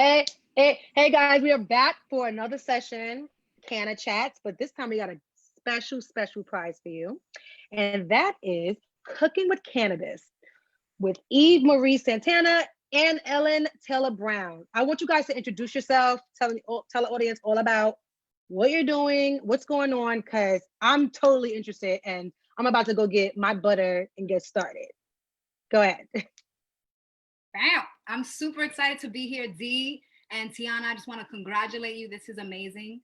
Hey guys, we are back for another session, Canna Chats, but this time we got a special prize for you. And that is Cooking with Cannabis with Eve Marie Santana and Ellen Taylor Brown. I want you guys to introduce yourself, tell the audience all about what you're doing, what's going on, because I'm totally interested and I'm about to go get my butter and get started. Go ahead. Bam! I'm super excited to be here, Dee and Tiana. I just want to congratulate you. This is amazing.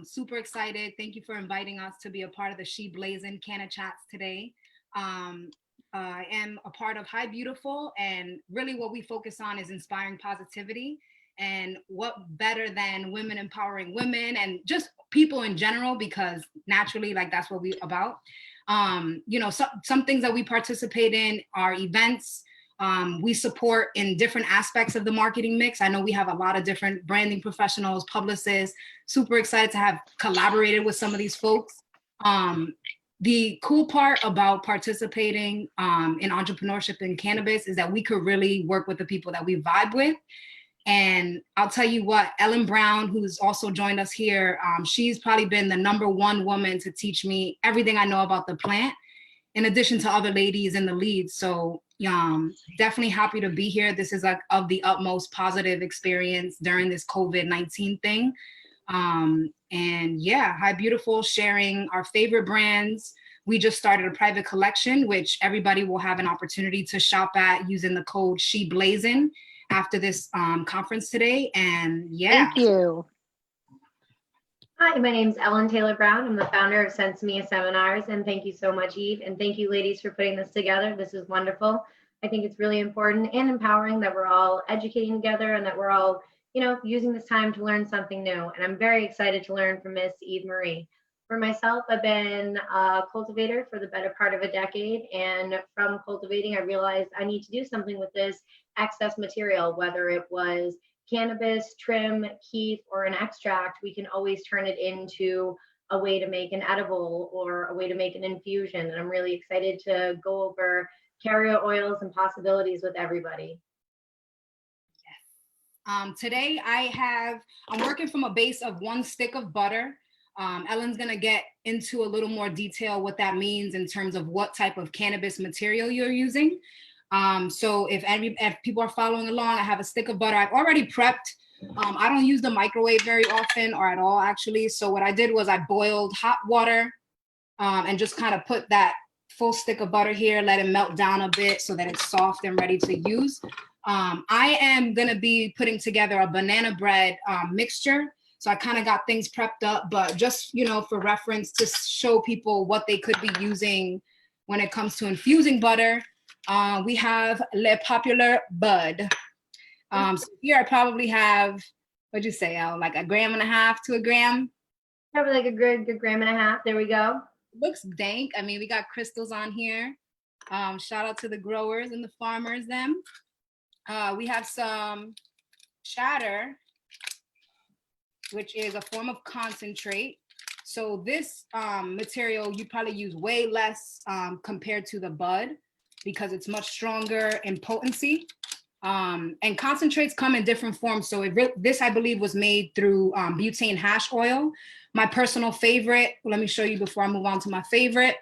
Super excited. Thank you for inviting us to be a part of the She Blazing Canna Chats today. I am a part of Hi Beautiful, and really what we focus on is inspiring positivity. And what better than women empowering women and just people in general, because naturally, like, that's what we about. Some things that we participate in are events. We support in different aspects of the marketing mix. I know we have a lot of different branding professionals, publicists, super excited to have collaborated with some of these folks. The cool part about participating in entrepreneurship in cannabis is that we could really work with the people that we vibe with. And I'll tell you what, Ellen Brown, who's also joined us here, she's probably been the #1 woman to teach me everything I know about the plant, in addition to other ladies in the lead. So definitely happy to be here. This is like of the utmost positive experience during this COVID-19 thing. And yeah, Hi Beautiful, sharing our favorite brands. We just started a private collection, which everybody will have an opportunity to shop at using the code SheBlazin after this conference today. And yeah. Thank you. Hi, my name is Ellen Taylor Brown. I'm the founder of Sensimia Seminars, and thank you so much, Eve, and thank you, ladies, for putting this together. This is wonderful. I think it's really important and empowering that we're all educating together and that we're all, using this time to learn something new. And I'm very excited to learn from Miss Eve Marie. For myself, I've been a cultivator for the better part of a decade, and from cultivating, I realized I need to do something with this excess material, whether it was cannabis, trim, kief, or an extract. We can always turn it into a way to make an edible or a way to make an infusion. And I'm really excited to go over carrier oils and possibilities with everybody. Yes. Today I'm working from a base of 1 stick of butter. Ellen's gonna get into a little more detail what that means in terms of what type of cannabis material you're using. So if people are following along, I have a stick of butter. I've already prepped. I don't use the microwave very often or at all, actually. So what I did was I boiled hot water and just kind of put that full stick of butter here, let it melt down a bit so that it's soft and ready to use. I am gonna be putting together a banana bread mixture. So I kind of got things prepped up, but just, for reference, to show people what they could be using when it comes to infusing butter. We have Le Popular Bud. So here I probably have, what'd you say, Al, like 1.5 grams to 1 gram? Probably like a good 1.5 grams. There we go. Looks dank. I mean, we got crystals on here. Shout out to the growers and the farmers, them. We have some shatter, which is a form of concentrate. So this material, you probably use way less compared to the bud because it's much stronger in potency. And concentrates come in different forms. So this, I believe, was made through butane hash oil. My personal favorite, let me show you before I move on to my favorite.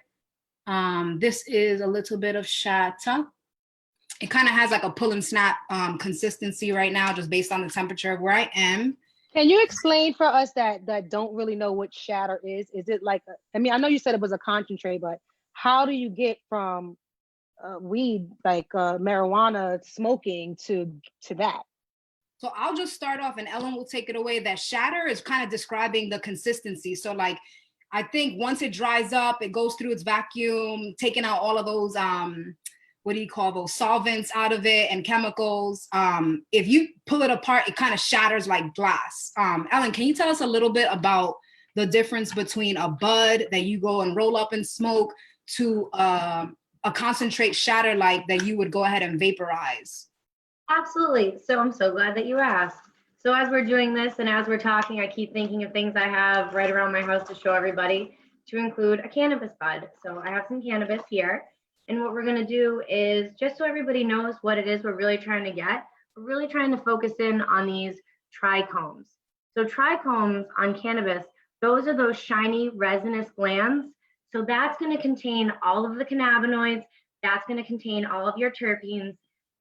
This is a little bit of shatter. It kind of has like a pull and snap consistency right now, just based on the temperature of where I am. Can you explain for us that don't really know what shatter is? Is it like, I know you said it was a concentrate, but how do you get from weed, like marijuana smoking to that? So I'll just start off and Ellen will take it away. That shatter is kind of describing the consistency. So like, I think once it dries up, it goes through its vacuum, taking out all of those, what do you call those, solvents out of it and chemicals. If you pull it apart, it kind of shatters like glass. Ellen, can you tell us a little bit about the difference between a bud that you go and roll up and smoke to a concentrate shatter like that you would go ahead and vaporize? Absolutely. So I'm so glad that you asked. So as we're doing this and as we're talking, I keep thinking of things I have right around my house to show everybody, to include a cannabis bud. So I have some cannabis here. And what we're going to do is, just so everybody knows what it is we're really trying to get, we're really trying to focus in on these trichomes. So trichomes on cannabis, those are those shiny resinous glands. So that's going to contain all of the cannabinoids. That's going to contain all of your terpenes.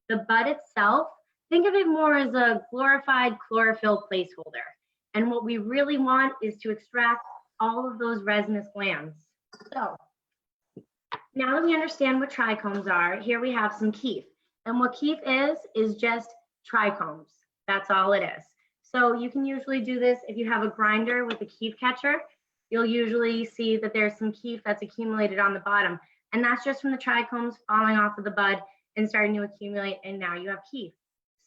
The bud itself, think of it more as a glorified chlorophyll placeholder. And what we really want is to extract all of those resinous glands. So now that we understand what trichomes are, here we have some keef. And what keef is just trichomes. That's all it is. So you can usually do this if you have a grinder with a keef catcher. You'll usually see that there's some keef that's accumulated on the bottom. And that's just from the trichomes falling off of the bud and starting to accumulate, and now you have keef.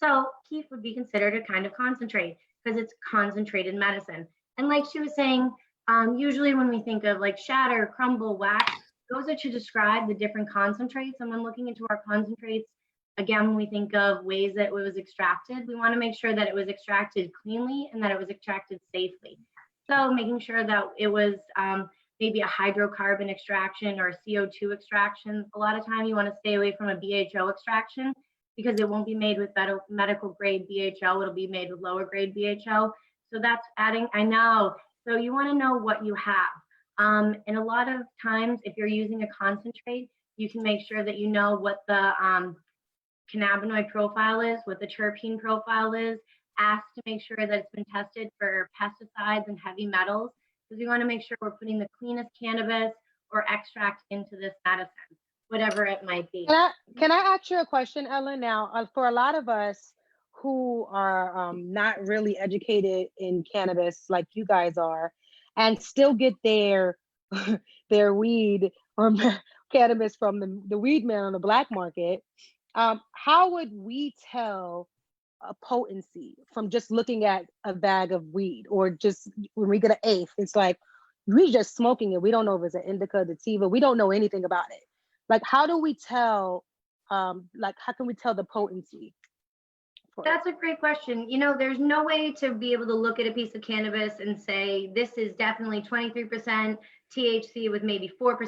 So keef would be considered a kind of concentrate because it's concentrated medicine. And like she was saying, usually when we think of like shatter, crumble, wax, those are to describe the different concentrates. And when looking into our concentrates, again, when we think of ways that it was extracted, we want to make sure that it was extracted cleanly and that it was extracted safely. So making sure that it was maybe a hydrocarbon extraction or a CO2 extraction. A lot of time you want to stay away from a BHO extraction because it won't be made with medical grade BHO. It'll be made with lower grade BHO. So that's adding, I know. So you want to know what you have. And a lot of times, if you're using a concentrate, you can make sure that you know what the cannabinoid profile is, what the terpene profile is. Ask to make sure that it's been tested for pesticides and heavy metals, because we want to make sure we're putting the cleanest cannabis or extract into this medicine, whatever it might be. Can I ask you a question, Ellen? Now, for a lot of us who are not really educated in cannabis like you guys are, and still get their weed or cannabis from the weed man on the black market, how would we tell a potency from just looking at a bag of weed, or just when we get an eighth, it's like we just smoking it. We don't know if it's an indica, sativa. We don't know anything about it. Like, how do we tell? How can we tell the potency? That's a great question. You know, there's no way to be able to look at a piece of cannabis and say this is definitely 23% THC with maybe 4%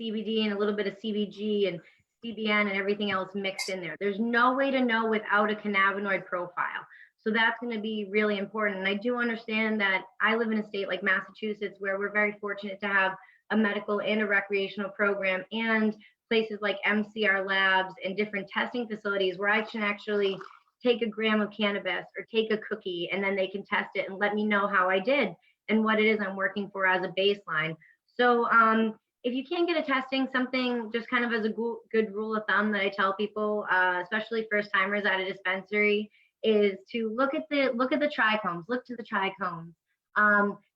CBD and a little bit of CBG and CBN and everything else mixed in there. There's no way to know without a cannabinoid profile. So that's going to be really important. And I do understand that I live in a state like Massachusetts where we're very fortunate to have a medical and a recreational program, and places like MCR labs and different testing facilities where I can actually take a gram of cannabis or take a cookie, and then they can test it and let me know how I did and what it is I'm working for as a baseline. So if you can't get a testing, something just kind of as a good rule of thumb that I tell people, especially first timers at a dispensary, is to look at the trichomes. Look to the trichomes.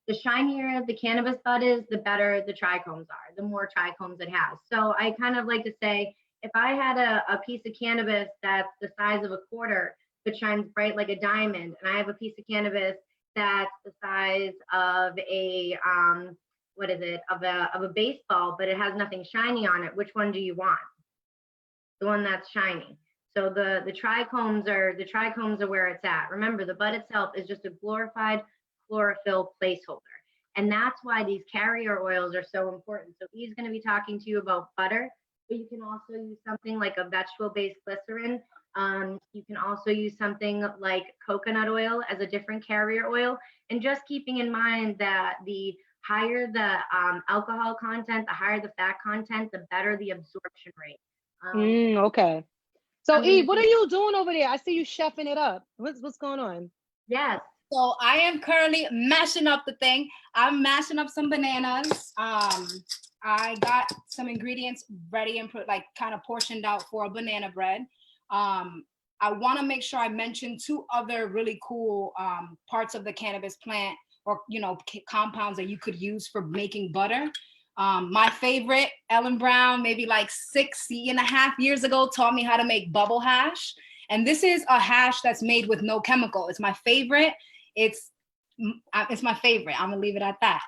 The shinier the cannabis bud is, the better the trichomes are, the more trichomes it has. So I kind of like to say, if I had a piece of cannabis that's the size of a quarter but shines bright like a diamond, and I have a piece of cannabis that's the size of a of a baseball, but it has nothing shiny on it, which one do you want? The one that's shiny. So the trichomes are where it's at. Remember, the bud itself is just a glorified chlorophyll placeholder. And that's why these carrier oils are so important. So he's going to be talking to you about butter, but you can also use something like a vegetable-based glycerin. You can also use something like coconut oil as a different carrier oil. And just keeping in mind that the higher the alcohol content, the higher the fat content, the better the absorption rate. Okay. So Eve, what are you doing over there? I see you chefing it up. What's going on? Yes. So I am currently mashing up the thing. I'm mashing up some bananas. I got some ingredients ready and kind of portioned out for a banana bread. I want to make sure I mention two other really cool parts of the cannabis plant, or compounds that you could use for making butter. My favorite, Ellen Brown, maybe like 6.5 years ago, taught me how to make bubble hash. And this is a hash that's made with no chemical. It's my favorite. It's my favorite. I'm gonna leave it at that.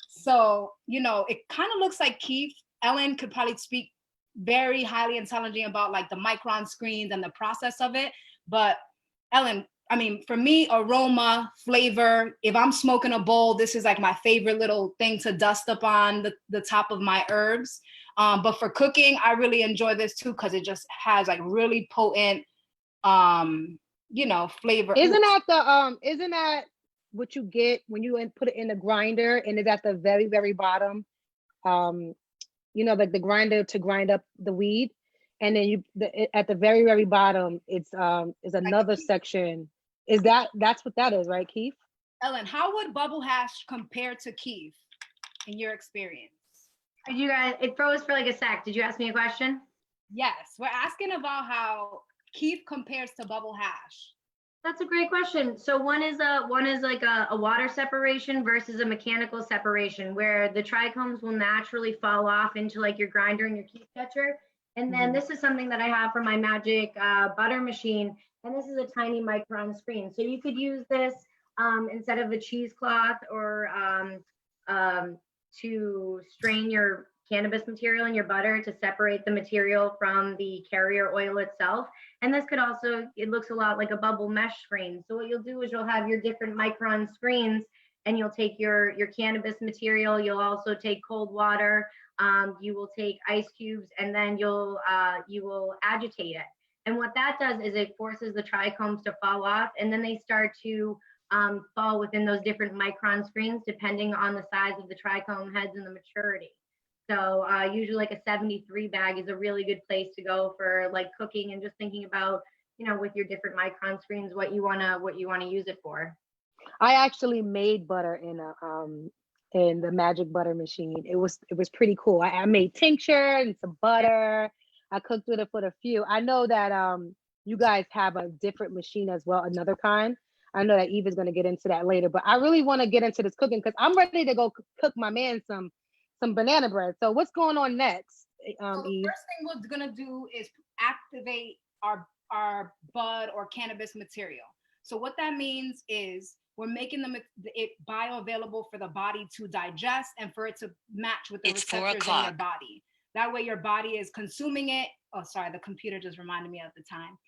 So, it kind of looks like Keith. Ellen could probably speak very highly intelligently about like the micron screens and the process of it. But Ellen, I mean, for me, aroma, flavor, if I'm smoking a bowl, this is like my favorite little thing to dust up on the top of my herbs. But for cooking, I really enjoy this too because it just has like really potent, flavor. Isn't that what you get when you put it in the grinder and it's at the very, very bottom? Like the grinder to grind up the weed. And then at the very, very bottom, it's is another section. That's what that is, right, Keith? Ellen, how would bubble hash compare to Keith in your experience? You guys, it froze for like a sec. Did you ask me a question? Yes, we're asking about how Keith compares to bubble hash. That's a great question. So one is like a water separation versus a mechanical separation, where the trichomes will naturally fall off into like your grinder and your Keith catcher. And then this is something that I have for my magic butter machine, and this is a tiny micron screen. So you could use this instead of a cheesecloth or to strain your cannabis material in your butter to separate the material from the carrier oil itself. And this could also, it looks a lot like a bubble mesh screen. So what you'll do is you'll have your different micron screens, and you'll take your cannabis material. You'll also take cold water. You will take ice cubes, and then you will agitate it. And what that does is it forces the trichomes to fall off, and then they start to fall within those different micron screens, depending on the size of the trichome heads and the maturity. So usually like a 73 bag is a really good place to go for like cooking and just thinking about, with your different micron screens, what you wanna use it for. I actually made butter in the magic butter machine. It was pretty cool. I made tincture and some butter. I cooked with it for a few. I know that you guys have a different machine as well, another kind. I know that Eve is going to get into that later, but I really want to get into this cooking because I'm ready to go cook my man some banana bread. So what's going on next, Eve? So the first thing we're gonna do is activate our bud or cannabis material. So what that means is we're making it bioavailable for the body to digest and for it to match with the receptors in your body. That way your body is consuming it. Oh, sorry, the computer just reminded me of the time.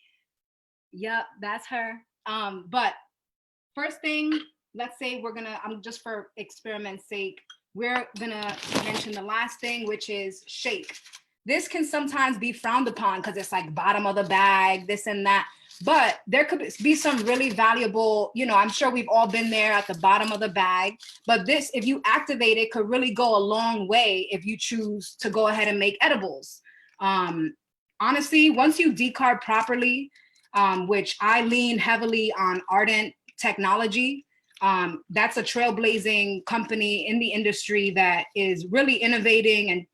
Yep, that's her. But first thing, let's say I'm just for experiment's sake, we're gonna mention the last thing, which is shake. This can sometimes be frowned upon because it's like bottom of the bag, this and that. But there could be some really valuable, I'm sure we've all been there at the bottom of the bag. But this, if you activate it, could really go a long way if you choose to go ahead and make edibles. Honestly, once you decarb properly, which I lean heavily on Ardent Technology, that's a trailblazing company in the industry that is really innovating, and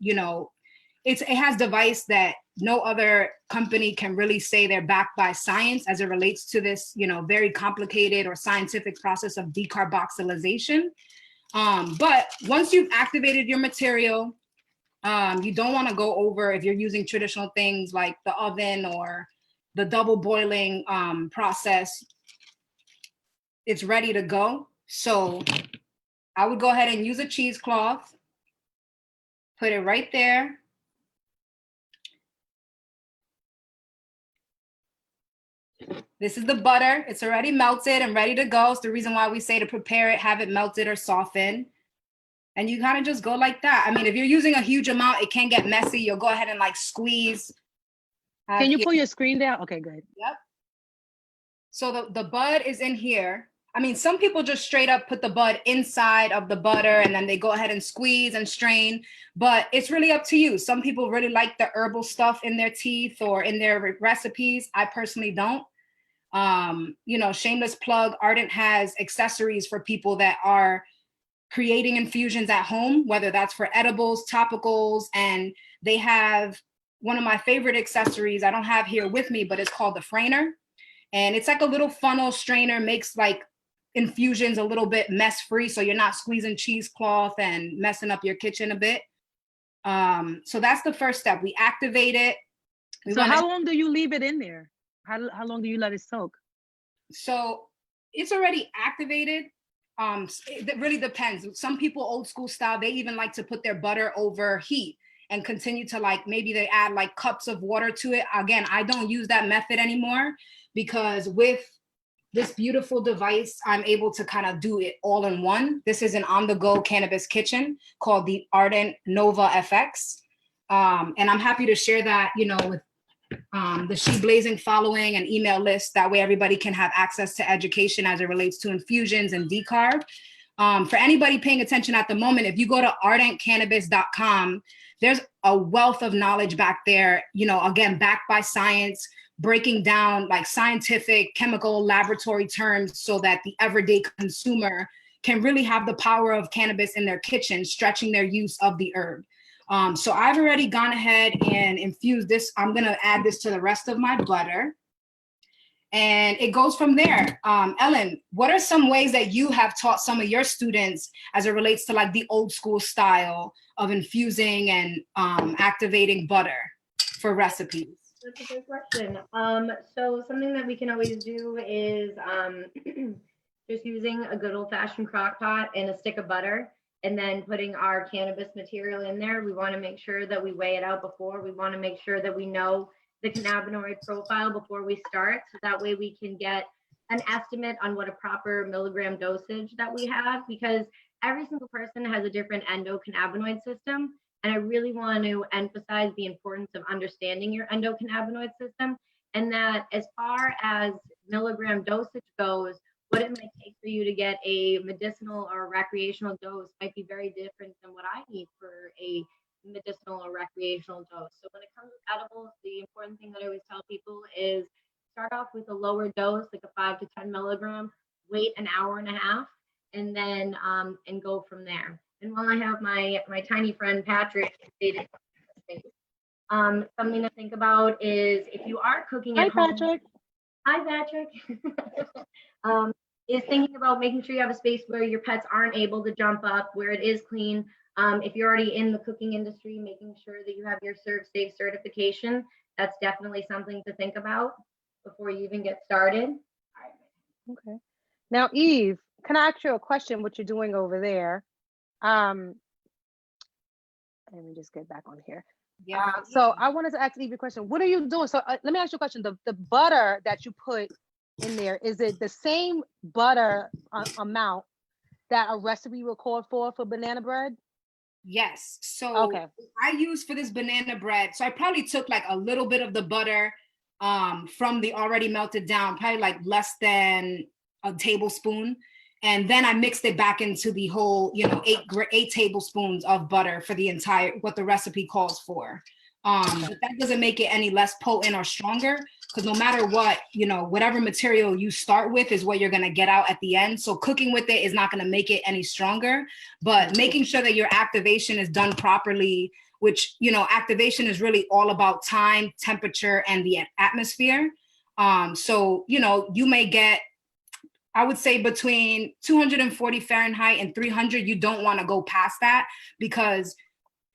it has device that no other company can really say they're backed by science as it relates to this very complicated or scientific process of decarboxylation. But once you've activated your material, you don't want to go over, if you're using traditional things like the oven or the double boiling process, it's ready to go. So I would go ahead and use a cheesecloth, put it right there. This is the butter. It's already melted and ready to go. It's the reason why we say to prepare it, have it melted or soften. And you kind of just go like that. I mean, if you're using a huge amount, it can get messy. You'll go ahead and like squeeze. Can you pull your screen down? Okay, good. Yep. So the bud is in here. I mean, some people just straight up put the bud inside of the butter and then they go ahead and squeeze and strain, but it's really up to you. Some people really like the herbal stuff in their teeth or in their recipes. I personally don't. Shameless plug, Ardent has accessories for people that are creating infusions at home, whether that's for edibles, topicals, and they have one of my favorite accessories I don't have here with me, but it's called the Frainer. And it's like a little funnel strainer, makes like infusions a little bit mess free, so you're not squeezing cheesecloth and messing up your kitchen a bit. So that's the first step. We activate it. So how long do you leave it in there? How long do you let it soak? So it's already activated. It really depends. Some people old school style, they even like to put their butter over heat and continue to maybe they add like cups of water to it. Again, I don't use that method anymore because with this beautiful device, I'm able to kind of do it all in one. This is an on-the-go cannabis kitchen called the Ardent Nova FX. And I'm happy to share that, with the She Blazing following and email list. That way everybody can have access to education as it relates to infusions and decarb. For anybody paying attention at the moment, if you go to ardentcannabis.com, there's a wealth of knowledge back there, again, backed by science, breaking down like scientific, chemical, laboratory terms so that the everyday consumer can really have the power of cannabis in their kitchen, stretching their use of the herb. So I've already gone ahead and infused this. I'm going to add this to the rest of my butter. And it goes from there. Ellen, what are some ways that you have taught some of your students as it relates to like the old school style of infusing and activating butter for recipes? That's a good question. So something that we can always do is just using a good old-fashioned crock pot and a stick of butter, and then putting our cannabis material in there. We want to make sure that we weigh it out before. We want to make sure that we know the cannabinoid profile before we start, so that way we can get an estimate on what a proper milligram dosage that we have, because every single person has a different endocannabinoid system. And I really want to emphasize the importance of understanding your endocannabinoid system, and that as far as milligram dosage goes, what it might take for you to get a medicinal or recreational dose might be very different than what I need for a medicinal or recreational dose. So when it comes to edibles, the important thing that I always tell people is start off with a lower dose, like a 5 to 10 milligram, wait an hour and a half, and then and go from there. And while I have my tiny friend Patrick, something to think about is if you are cooking at home. Patrick. Hi, Patrick. Is thinking about making sure you have a space where your pets aren't able to jump up, where it is clean. If you're already in the cooking industry, making sure that you have your Serve Safe certification. That's definitely something to think about before you even get started. Okay. Now, Eve, can I ask you a question? What you're doing over there? Let me just get back on here. Yeah. So I wanted to ask Eve a question. What are you doing? So let me ask you a question. The butter that you put in there, is it the same butter amount that a recipe will call for banana bread? Yes. So okay. I use for this banana bread. So I probably took like a little bit of the butter from the already melted down, probably like less than a tablespoon. And then I mixed it back into the whole, 8 tablespoons of butter for the entire, what the recipe calls for. But that doesn't make it any less potent or stronger, because no matter what, whatever material you start with is what you're going to get out at the end. So cooking with it is not going to make it any stronger, but making sure that your activation is done properly, which, activation is really all about time, temperature, and the atmosphere. So, you may get, I would say between 240 Fahrenheit and 300, you don't want to go past that, because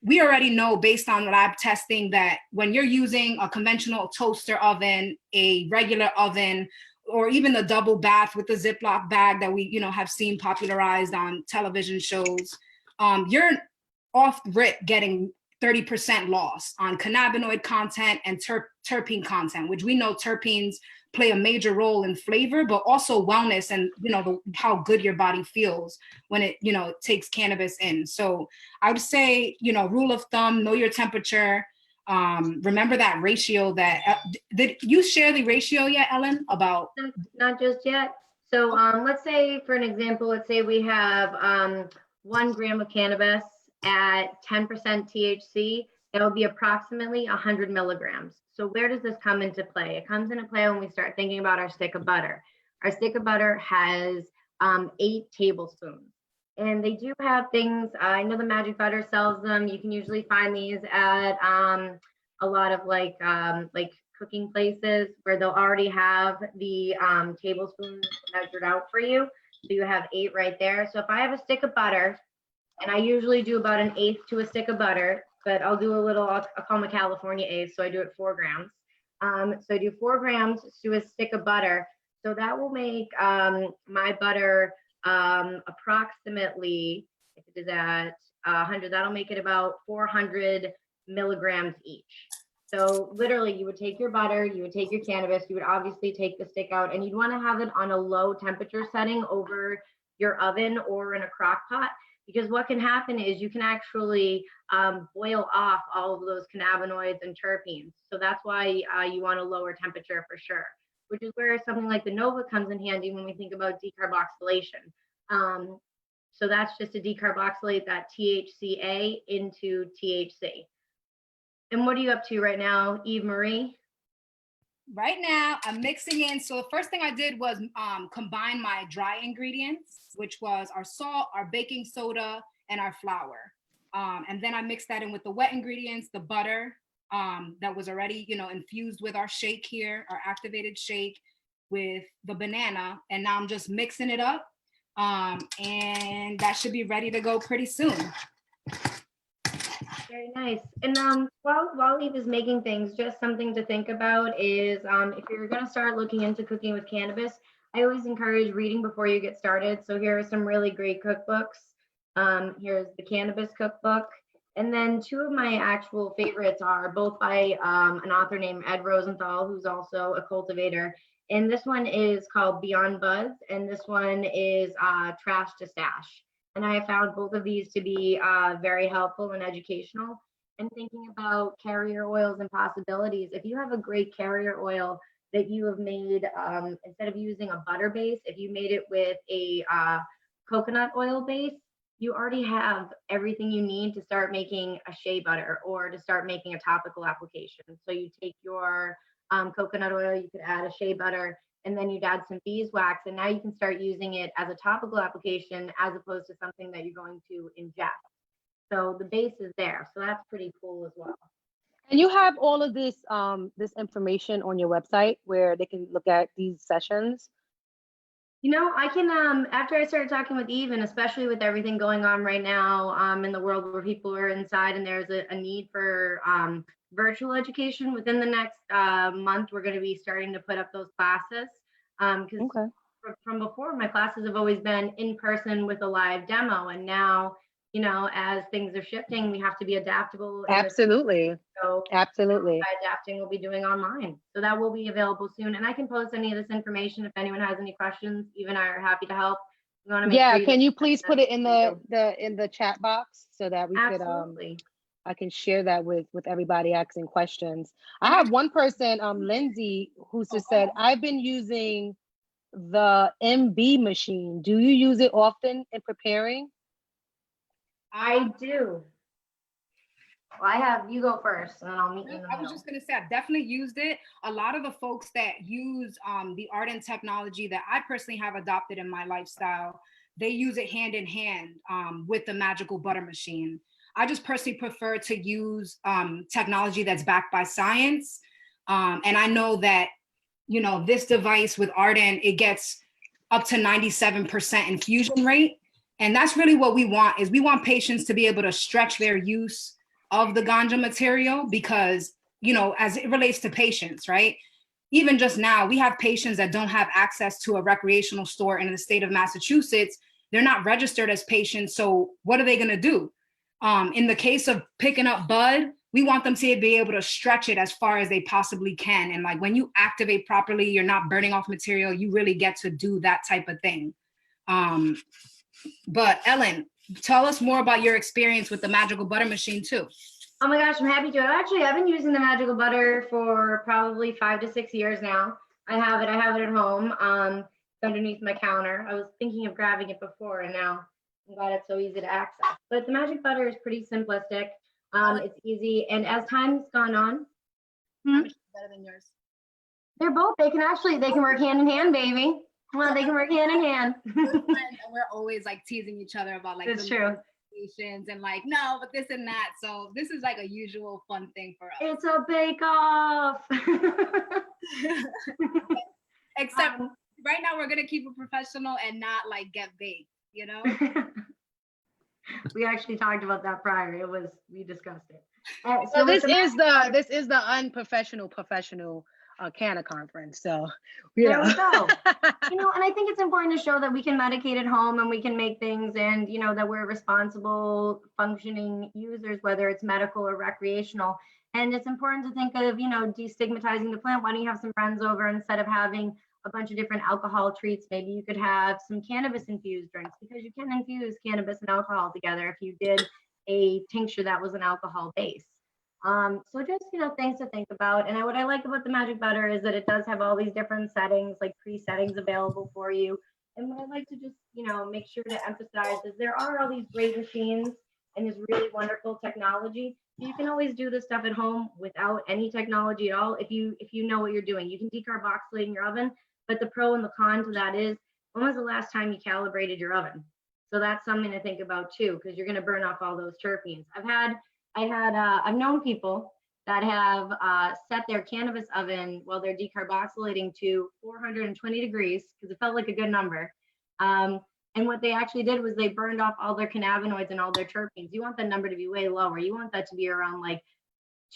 we already know based on lab testing that when you're using a conventional toaster oven, a regular oven, or even the double bath with the Ziploc bag that we, have seen popularized on television shows, you're off rip getting 30% loss on cannabinoid content and terpene content, which we know terpenes play a major role in flavor, but also wellness and, how good your body feels when it, takes cannabis in. So I would say, rule of thumb, know your temperature. Remember that ratio that, did you share the ratio yet, Ellen, about? Not just yet. So let's say, for an example, let's say we have 1 gram of cannabis at 10% THC. That would be approximately 100 milligrams. So where does this come into play? It comes into play when we start thinking about our stick of butter. Our stick of butter has 8 tablespoons. And they do have things, I know the Magic Butter sells them. You can usually find these at a lot of like cooking places where they'll already have the tablespoons measured out for you. So you have 8 right there. So if I have a stick of butter, and I usually do about 1/8 to a stick of butter, but I'll do a little, I'll call them a California eighth, so I do it 4 grams. So I do 4 grams to a stick of butter. So that will make my butter approximately, if it is at 100, that'll make it about 400 milligrams each. So literally you would take your butter, you would take your cannabis, you would obviously take the stick out, and you'd want to have it on a low temperature setting over your oven or in a crock pot, because what can happen is you can actually boil off all of those cannabinoids and terpenes. So that's why you want a lower temperature for sure, which is where something like the Nova comes in handy when we think about decarboxylation. So that's just to decarboxylate that THCA into THC. And what are you up to right now, Eve Marie? Right now, I'm mixing in. So the first thing I did was combine my dry ingredients, which was our salt, our baking soda, and our flour. And then I mixed that in with the wet ingredients, the butter that was already, infused with our shake here, our activated shake, with the banana. And now I'm just mixing it up. And that should be ready to go pretty soon. Very nice. And while Eve is making things, just something to think about is if you're going to start looking into cooking with cannabis, I always encourage reading before you get started. So here are some really great cookbooks. Here's the Cannabis cookbook. And then two of my actual favorites are both by an author named Ed Rosenthal, who's also a cultivator. And this one is called Beyond Buzz, and this one is Trash to Stash. And I have found both of these to be very helpful and educational. And thinking about carrier oils and possibilities, if you have a great carrier oil that you have made, instead of using a butter base, if you made it with a coconut oil base, you already have everything you need to start making a shea butter or to start making a topical application. So you take your coconut oil, you could add a shea butter, and then you'd add some beeswax, and now you can start using it as a topical application as opposed to something that you're going to ingest. So the base is there, so that's pretty cool as well. And you have all of this this information on your website where they can look at these sessions. I can, after I started talking with Eve, and especially with everything going on right now in the world where people are inside and there's a need for virtual education, within the next month, we're going to be starting to put up those classes. Because from before, my classes have always been in person with a live demo. And now, as things are shifting, we have to be adaptable. Absolutely. So absolutely. By adapting, we'll be doing online. So that will be available soon. And I can post any of this information if anyone has any questions. Eve and I are happy to help. Can you please put it in the chat box so that we could I can share that with everybody asking questions. I have one person, Lindsay, who's just said, I've been using the MB machine. Do you use it often in preparing? I do. Well, you go first and then I'll meet you in the middle. I was just going to say, I've definitely used it. A lot of the folks that use the art and technology that I personally have adopted in my lifestyle, they use it hand in hand with the magical butter machine. I just personally prefer to use technology that's backed by science. And I know that, this device with Ardent, it gets up to 97% infusion rate. And that's really what we want, is we want patients to be able to stretch their use of the ganja material because, as it relates to patients, right? Even just now, we have patients that don't have access to a recreational store in the state of Massachusetts. They're not registered as patients. So what are they going to do? In the case of picking up bud, we want them to be able to stretch it as far as they possibly can. And like when you activate properly, you're not burning off material. You really get to do that type of thing. But Ellen, tell us more about your experience with the magical butter machine too. Oh my gosh, I'm happy to. Actually, I've been using the magical butter for probably 5 to 6 years now. I have it at home underneath my counter. I was thinking of grabbing it before and now I'm glad it's so easy to access. But the magic butter is pretty simplistic. It's easy. And as time's gone on, better than yours. They're both, they can work hand in hand, baby. Well, they can work hand in hand. And we're always like teasing each other about like That's true. And like, no, but this and that. So this is like a usual fun thing for us. It's a bake-off. Except right now we're gonna keep it professional and not like get baked, We actually talked about that prior. We discussed it. So this is the unprofessional professional Canna conference. So there we go. And I think it's important to show that we can medicate at home and we can make things, and that we're responsible functioning users, whether it's medical or recreational. And it's important to think of, destigmatizing the plant. Why don't you have some friends over instead of having a bunch of different alcohol treats? Maybe you could have some cannabis infused drinks, because you can infuse cannabis and alcohol together if you did a tincture that was an alcohol base. So just, things to think about. And what I like about the Magic Butter is that it does have all these different settings, like pre-settings available for you. And what I like to just, make sure to emphasize is there are all these great machines and this really wonderful technology. You can always do this stuff at home without any technology at all. If you know what you're doing, you can decarboxylate in your oven. But the pro and the con to that is, when was the last time you calibrated your oven? So that's something to think about too, because you're going to burn off all those terpenes. I've known people that have set their cannabis oven while they're decarboxylating to 420 degrees, because it felt like a good number. And what they actually did was they burned off all their cannabinoids and all their terpenes. You want that number to be way lower. You want that to be around like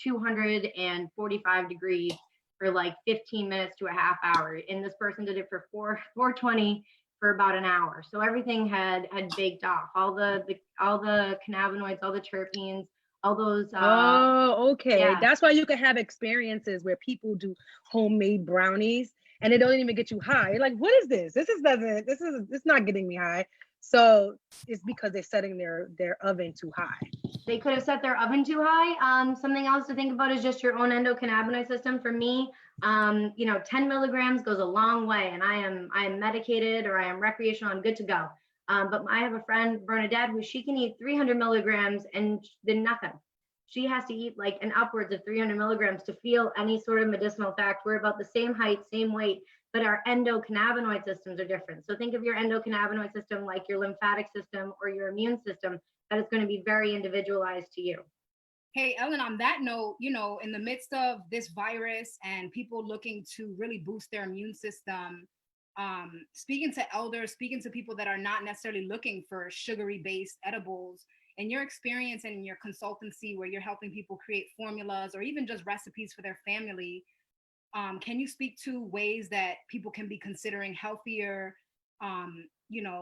245 degrees for like 15 minutes to a half hour. And this person did it for 420 for about an hour. So everything had baked off, all the cannabinoids, all the terpenes, all those. Okay. Yeah. That's why you can have experiences where people do homemade brownies and it don't even get you high. You're like, what is this? This is not getting me high. So it's because they're setting their oven too high. They could have set their oven too high. Something else to think about is just your own endocannabinoid system. For me, 10 milligrams goes a long way, and I am medicated or I am recreational. I'm good to go. But I have a friend, Bernadette, who she can eat 300 milligrams and then nothing. She has to eat like an upwards of 300 milligrams to feel any sort of medicinal effect. We're about the same height, same weight, but our endocannabinoid systems are different. So think of your endocannabinoid system like your lymphatic system or your immune system, that is going to be very individualized to you. Hey, Ellen, on that note, in the midst of this virus and people looking to really boost their immune system, speaking to elders, speaking to people that are not necessarily looking for sugary based edibles, in your experience and in your consultancy where you're helping people create formulas or even just recipes for their family, can you speak to ways that people can be considering healthier,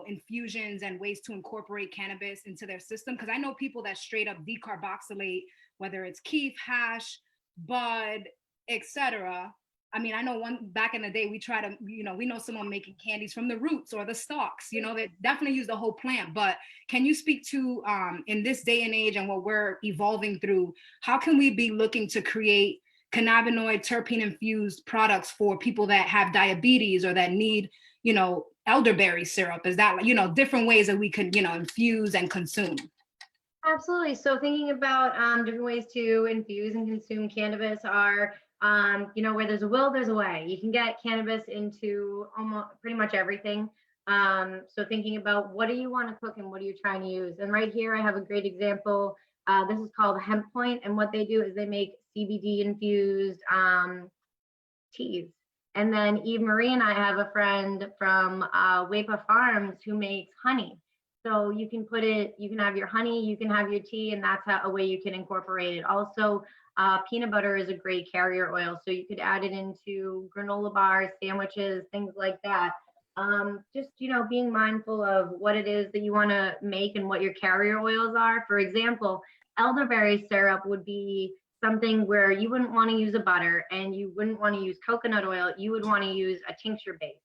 infusions and ways to incorporate cannabis into their system? Because I know people that straight up decarboxylate, whether it's kief, hash, bud, etc. I mean, I know back in the day, we try to, we know someone making candies from the roots or the stalks, they definitely use the whole plant. But can you speak to, in this day and age and what we're evolving through, how can we be looking to create cannabinoid terpene infused products for people that have diabetes or that need, elderberry syrup? Is that, different ways that we could, infuse and consume? Absolutely. So thinking about different ways to infuse and consume cannabis are, where there's a will, there's a way. You can get cannabis into almost pretty much everything. So thinking about what do you want to cook and what are you trying to use? And right here, I have a great example. This is called Hemp Point. And what they do is they make CBD infused teas. And then Eve Marie and I have a friend from Wapa Farms who makes honey. So you can have your honey, you can have your tea, and that's a way you can incorporate it. Also, peanut butter is a great carrier oil. So you could add it into granola bars, sandwiches, things like that. Just, being mindful of what it is that you want to make and what your carrier oils are. For example, elderberry syrup would be something where you wouldn't want to use a butter and you wouldn't want to use coconut oil. You would want to use a tincture base.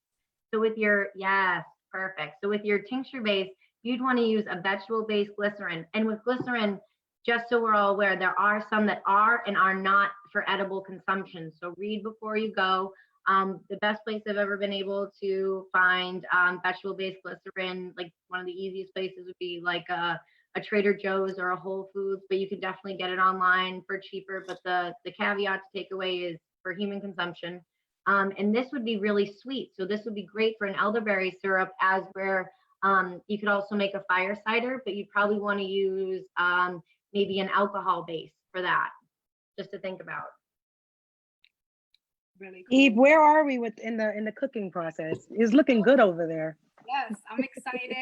So with your, yes, perfect. So with your tincture base, you'd want to use a vegetable-based glycerin. And with glycerin, just so we're all aware, there are some that are and are not for edible consumption. So read before you go. The best place I've ever been able to find vegetable-based glycerin, like one of the easiest places would be like a Trader Joe's or a Whole Foods, but you could definitely get it online for cheaper. But the caveat to take away is for human consumption. And this would be really sweet. So this would be great for an elderberry syrup, as where you could also make a fire cider, but you'd probably want to use maybe an alcohol base for that, just to think about. Really cool. Eve, where are we in the cooking process? It's looking good over there. Yes, I'm excited.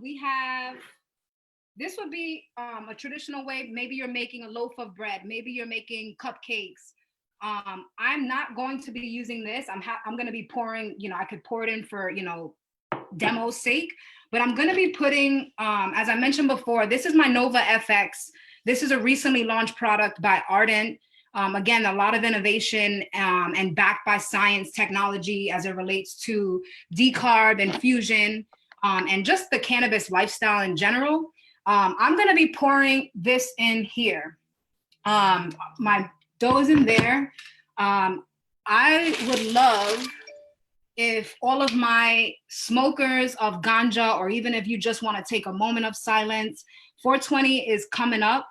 We have, this would be a traditional way. Maybe you're making a loaf of bread. Maybe you're making cupcakes. I'm not going to be using this. I'm going to be pouring, I could pour it in for, demo's sake, but I'm going to be putting, as I mentioned before, this is my Nova FX This is a recently launched product by Ardent. Again, a lot of innovation and backed by science technology as it relates to decarb, infusion, and just the cannabis lifestyle in general. I'm gonna be pouring this in here. My dough is in there. I would love if all of my smokers of ganja, or even if you just want to take a moment of silence, 420 is coming up.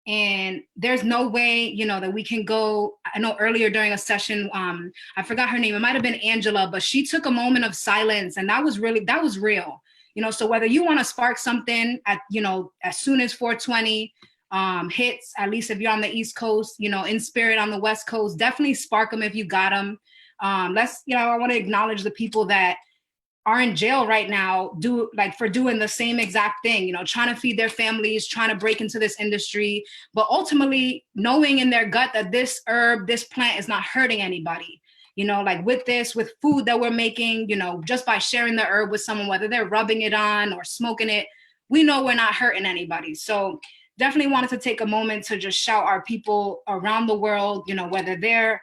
And there's no way, you know, that we can go. I know earlier during a session, I forgot her name. It might've been Angela, but she took a moment of silence, and that was real. You know, so whether you want to spark something at, you know, as soon as 420 hits, at least if you're on the East Coast, you know, in spirit on the West Coast, definitely spark them if you got them. You know, I want to acknowledge the people that are in jail right now for doing the same exact thing, you know, trying to feed their families, trying to break into this industry, but ultimately knowing in their gut that this herb, this plant is not hurting anybody. You know, like with food that we're making, you know, just by sharing the herb with someone, whether they're rubbing it on or smoking it, we know we're not hurting anybody. So definitely wanted to take a moment to just shout our people around the world, you know, whether they're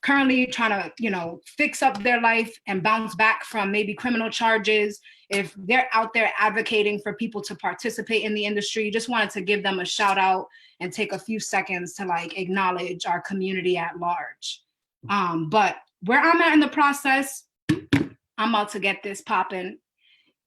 currently trying to, you know, fix up their life and bounce back from maybe criminal charges, if they're out there advocating for people to participate in the industry, just wanted to give them a shout out and take a few seconds to like acknowledge our community at large. But where I'm at in the process, I'm about to get this popping.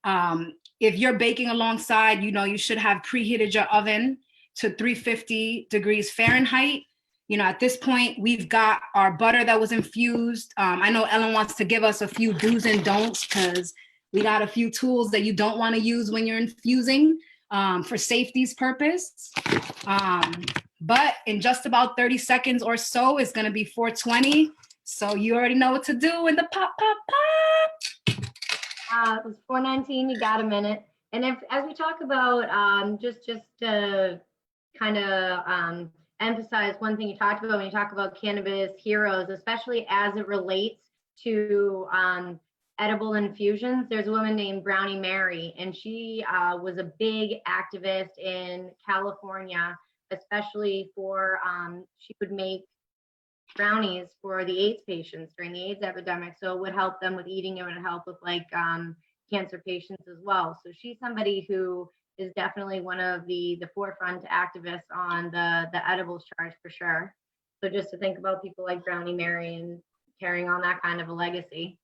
If you're baking alongside, you know, you should have preheated your oven to 350 degrees Fahrenheit. You know, at this point, we've got our butter that was infused. I know Ellen wants to give us a few do's and don'ts, because we got a few tools that you don't want to use when you're infusing for safety's purpose. But in just about 30 seconds or so, it's going to be 420. So you already know what to do in the pop, pop, pop. It was 419. You got a minute. And as we talk about just to kind of emphasize one thing you talked about when you talk about cannabis heroes, especially as it relates to edible infusions. There's a woman named Brownie Mary, and she was a big activist in California, especially for she would make brownies for the AIDS patients during the AIDS epidemic. So it would help them with eating. It would help with like cancer patients as well. So she's somebody who is definitely one of the forefront activists on the edibles charge for sure. So just to think about people like Brownie Mary and carrying on that kind of a legacy.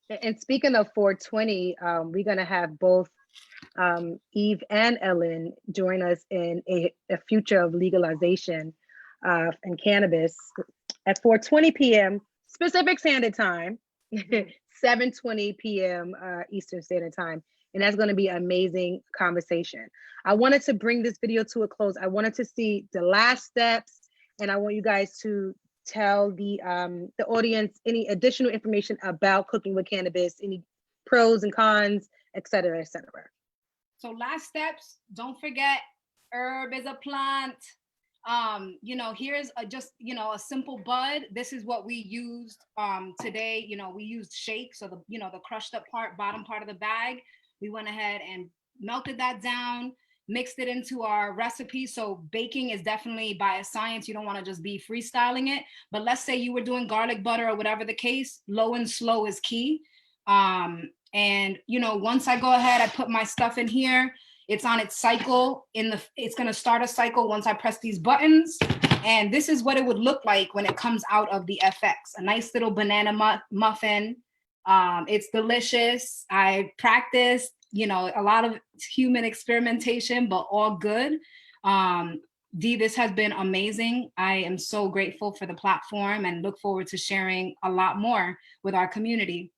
And speaking of 420, we're going to have both Eve and Ellen join us in a future of legalization in cannabis at 4:20 p.m. Pacific Standard Time, 7:20 p.m. Eastern Standard Time. And that's going to be an amazing conversation. I wanted to bring this video to a close. I wanted to see the last steps, and I want you guys to tell the audience any additional information about cooking with cannabis, any pros and cons, et cetera, et cetera. So last steps, don't forget, herb is a plant. You know, here's just, you know, a simple bud. This is what we used today. You know, we used shake. So the, you know, the crushed up part, bottom part of the bag, we went ahead and melted that down, mixed it into our recipe. So baking is definitely by a science. You don't want to just be freestyling it. But let's say you were doing garlic butter or whatever the case, low and slow is key. And, you know, once I go ahead, I put my stuff in here. It's on its cycle. It's going to start a cycle once I press these buttons. And this is what it would look like when it comes out of the FX. A nice little banana muffin. It's delicious. I practiced, you know, a lot of human experimentation, but all good. Dee, this has been amazing. I am so grateful for the platform and look forward to sharing a lot more with our community.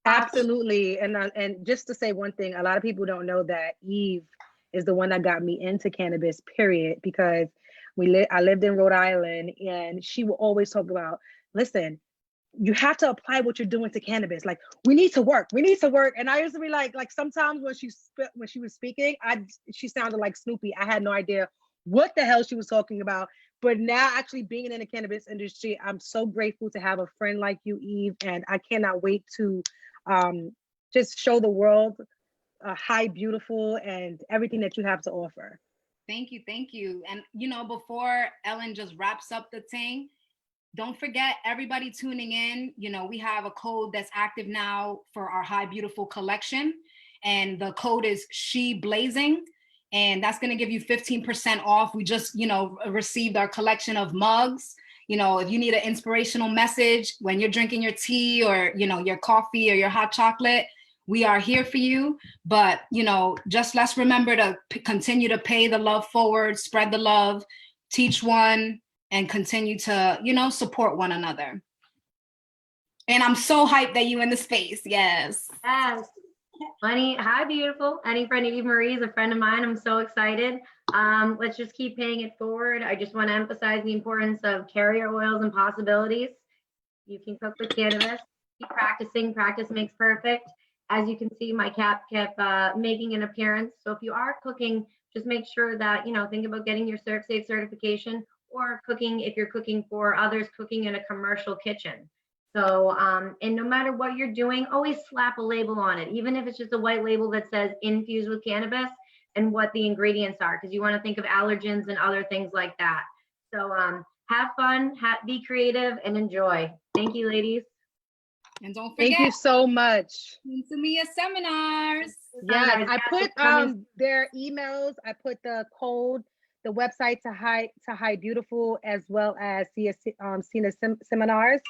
Absolutely. And just to say one thing, a lot of people don't know that Eve is the one that got me into cannabis, period, because I lived in Rhode Island, and she will always talk about, listen, you have to apply what you're doing to cannabis. Like, we need to work. And I used to be like sometimes when she was speaking, she sounded like Snoopy. I had no idea what the hell she was talking about. But now actually being in the cannabis industry, I'm so grateful to have a friend like you, Eve, and I cannot wait to just show the world Hi Beautiful and everything that you have to offer. Thank you. Thank you. And, you know, before Ellen just wraps up the thing, don't forget, everybody tuning in, you know, we have a code that's active now for our High Beautiful collection. And the code is She Blazing. And that's going to give you 15% off. We just, you know, received our collection of mugs. You know, if you need an inspirational message when you're drinking your tea or, you know, your coffee or your hot chocolate, we are here for you. But, you know, just let's remember to continue to pay the love forward, spread the love, teach one, and continue to, you know, support one another. And I'm so hyped that you in the space. Yes. Yes. Lenny, hi, beautiful. Any friend of Eve Marie is a friend of mine. I'm so excited. Let's just keep paying it forward. I just want to emphasize the importance of carrier oils and possibilities. You can cook with cannabis. Keep practicing. Practice makes perfect. As you can see, my cap kept making an appearance. So if you are cooking, just make sure that, you know, think about getting your ServSafe certification, or cooking, if you're cooking for others, cooking in a commercial kitchen. So, and no matter what you're doing, always slap a label on it, even if it's just a white label that says infused with cannabis and what the ingredients are, because you want to think of allergens and other things like that. So have fun, be creative, and enjoy. Thank you, ladies. And don't forget, Thank you so much. Samia seminars. Yes, I put their emails, I put the code, the website to High Beautiful, as well as Cena seminars.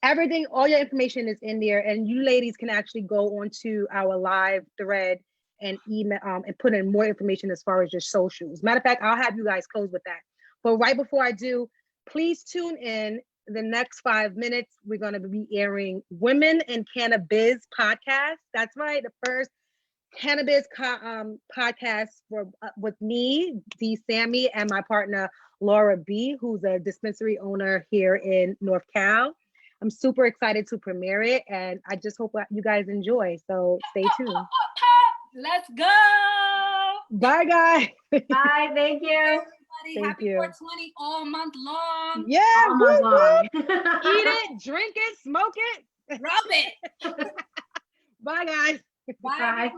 Everything, all your information is in there, and you ladies can actually go onto our live thread and email and put in more information as far as your socials. Matter of fact, I'll have you guys close with that. But right before I do, please tune in. The next 5 minutes, we're going to be airing Women in Cannabis podcast. That's right, the first cannabis podcast with me, D. Sammy, and my partner Laura B., who's a dispensary owner here in North Cal. I'm super excited to premiere it, and I just hope you guys enjoy. So stay tuned. Let's go. Bye, guys. Bye. Thank you. Thank Happy you. 420 all month long. Yeah. All month long. Eat it, drink it, smoke it, rub it. Bye, guys. Bye. Bye.